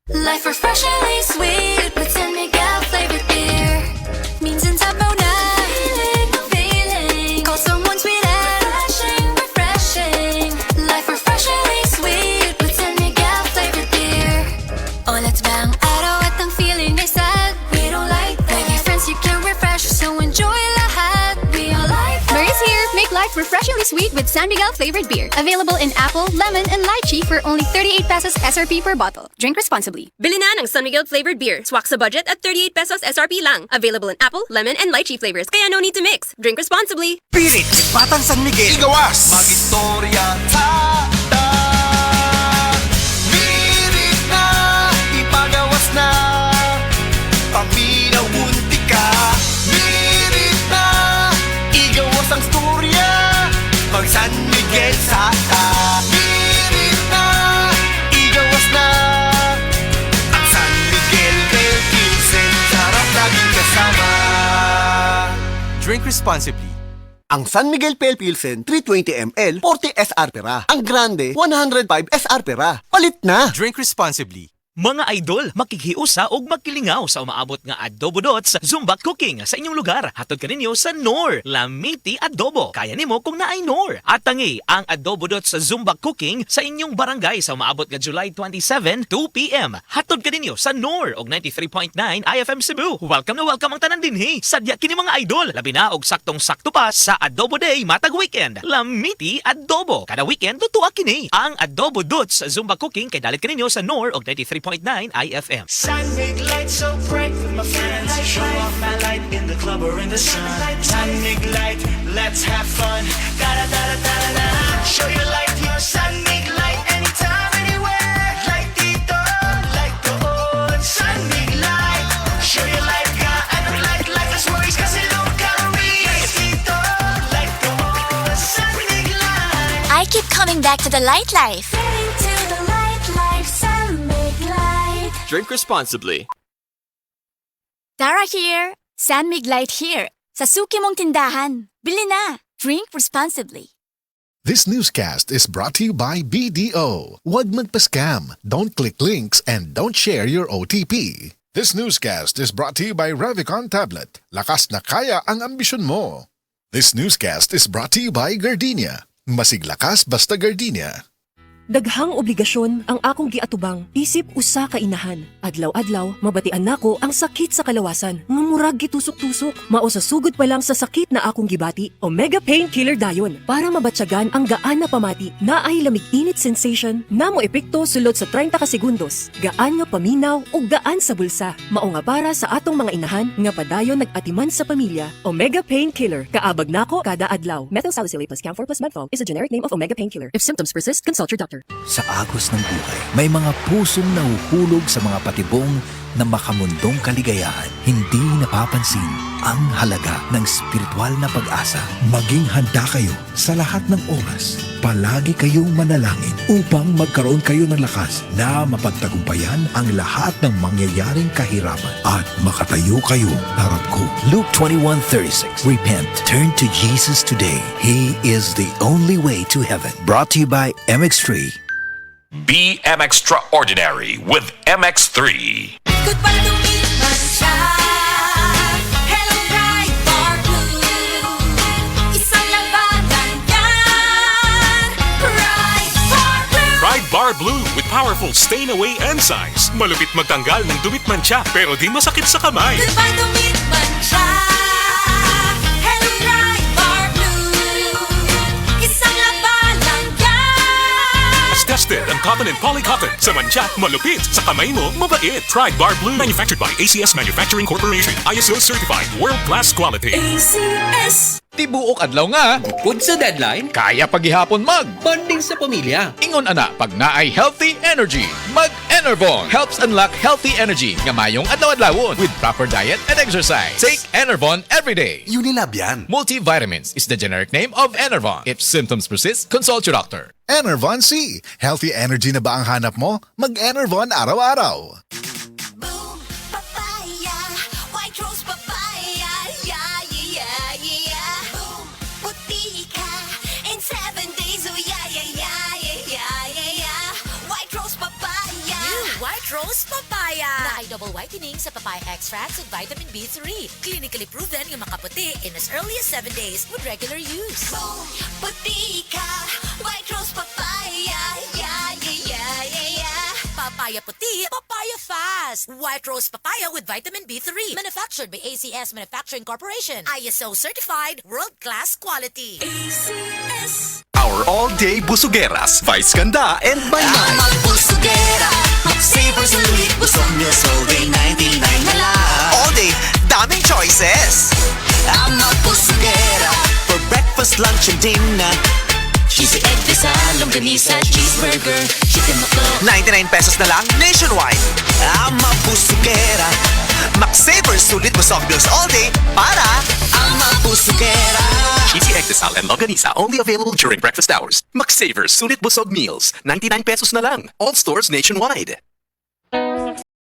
Life refreshingly sweet with San Miguel flavored beer. Minsan sabaw na feeling. Call someone sweet and refreshing. Life refreshingly sweet with San Miguel flavored beer. Oh, let's bang araw at ang feeling ay sad. We don't like that. With your friends you can refresh, so enjoy lahat. We all like that. Murray's here. Make life refreshingly sweet with San Miguel flavored beer. Available in apple, lemon, and lychee for only 38 pesos SRP per bottle. Drink responsibly. Bili na ng San Miguel flavored beer. Swak sa budget at 38 pesos SRP lang. Available in apple, lemon, and lychee flavors. Kaya no need to mix. Drink responsibly. Pirit, Batang San Miguel. Igawas! Mag-istorya tata. Pirit na, ipagawas na. Paminaw bunti ka. Pirit na, igawas ang storya. Mag San Miguel sa ta. Pirit na, igawas na. Ang San Miguel Pale Pilsen, sarap laging kasama. Drink responsibly. Ang San Miguel Pale Pilsen, 320 ml, 40 SR pera. Ang Grande, 105 SR pera. Palit na! Drink responsibly. Mga idol, makikhiusa o magkilingaw sa umaabot nga Adobo Dots Zumba Cooking sa inyong lugar. Hatod ka ninyo sa Nor, Lamiti Adobo. Kaya nimo kung naay Nor. At tangi ang Adobo Dots Zumba Cooking sa inyong barangay sa umaabot nga July 27, 2 p.m. Hatod ka ninyo sa Nor og 93.9 IFM Cebu. Welcome na welcome ang tanan dinhi. Sadya kini mga idol, labi na og saktong-sakto pa sa Adobo Day matag weekend. Lamiti Adobo. Kada weekend tutuwa kini ang Adobo Dots Zumba Cooking kay dalit ka ninyo sa Nor og 93.9 IFM. Sun make light so bright with my friends. Show off my light in the club or in the sun. Sun make light, let's have fun. Da da da da da da. Show your light, your sun make light anytime, anywhere. Light dito, light doon. Sun make light. Show your light, ka ano light as worries kasi low calories. Dito, light doon. Sun make light. I keep coming back to the light life. Getting to the light life, San Miguel. Drink responsibly. Tara here. San Mig Light here. Sa suki mong tindahan. Bili na. Drink responsibly. This newscast is brought to you by BDO. Huwag magpa-scam. Don't click links and don't share your OTP. This newscast is brought to you by Revicon Tablet. Lakas na kaya ang ambisyon mo. This newscast is brought to you by Gardenia. Masiglakas basta Gardenia. Daghang obligasyon ang akong giatubang isip usa ka inahan. Adlaw-adlaw mabatian nako ang sakit sa kalawasan nga murag gitusok-tusok. Mao sa sugod pa lang sa sakit na akong gibati, Omega Painkiller dayon para mabatyagan ang gaan na pamati. Naay lamig-init sensation na mo epekto sulod sa 30 ka segundos. Gaan nga paminaw ug gaan sa bulsa. Mao nga para sa atong mga inahan nga padayon nag-atiman sa pamilya. Omega Painkiller kaabag nako kada adlaw. Methyl salicylate plus camphor plus menthol is a generic name of Omega Painkiller. If symptoms persist, consult your doctor. Sa agos ng buhay, may mga pusong nahuhulog sa mga patibong na makamundong kaligayahan. Hindi napapansin ang halaga ng spiritual na pag-asa. Maging handa kayo sa lahat ng oras. Palagi kayong manalangin upang magkaroon kayo ng lakas na mapagtagumpayan ang lahat ng mangyayaring kahirapan at makatayo kayo harap ko. Luke 21:36. Repent. Turn to Jesus today. He is the only way to heaven. Brought to you by MX3. Be extraordinary with MX3. Goodbye to me, Mancha. Hello, bright bar blue. Isang labanan yan. Bright bar blue. Pride Bar Blue with powerful stain-away enzymes. Malupit magtanggal ng dumit mancha pero di masakit sa kamay. Goodbye to me, Mancha. Hello, bright bar blue. Isang labanan yan. As tested ang cotton and polycotton. Sa mancha, malupit. Sa kamay mo, mabait. Pride Bar Blue. Manufactured by ACS Manufacturing Corporation. ISO certified. World-class quality. ACS. Tibuok adlaw nga, bukod sa deadline, kaya paghihapon bonding sa pamilya. Ingon ana, pag naay healthy energy, mag-Enervon helps unlock healthy energy nga mayong adlaw-adlawon with proper diet and exercise. Take Enervon every day. Unilab yan. Multivitamins is the generic name of Enervon. If symptoms persist, consult your doctor. Enervon C. Healthy energy na ba ang hanap mo? Mag-Enervon araw-araw. Boom, papaya. White rose papaya. Yeah, yeah, yeah. Boom, puti ka. In 7 days, oh yeah, yeah, yeah, yeah, yeah, yeah. White rose papaya. White White Rose Papaya na ay double whitening sa papaya extracts with vitamin B3. Clinically proven yung makaputi in as early as 7 days with regular use. Puti ka, White Rose Papaya. Yeah, yeah, yeah, yeah, yeah. Papaya puti, papaya fast. White Rose Papaya with vitamin B3. Manufactured by ACS Manufacturing Corporation. ISO certified, world-class quality. ACS. Our all-day busugeras, Vice Ganda and Baymay. Magbusugera, mag-savor sa lulit. Busog meals all day, 99 na lang. All day, daming choices. Magbusugera, For breakfast, lunch, and dinner. cheesy egg pisang, longganisa, cheeseburger, chicken McDo. 99 pesos na lang nationwide. Busugera. Mac-savor, sulit busog meals all day para Magbusugera. Cheesy egg desal and longganisa only available during breakfast hours. Mac-savor, sulit busog meals. 99 pesos na lang. All stores nationwide.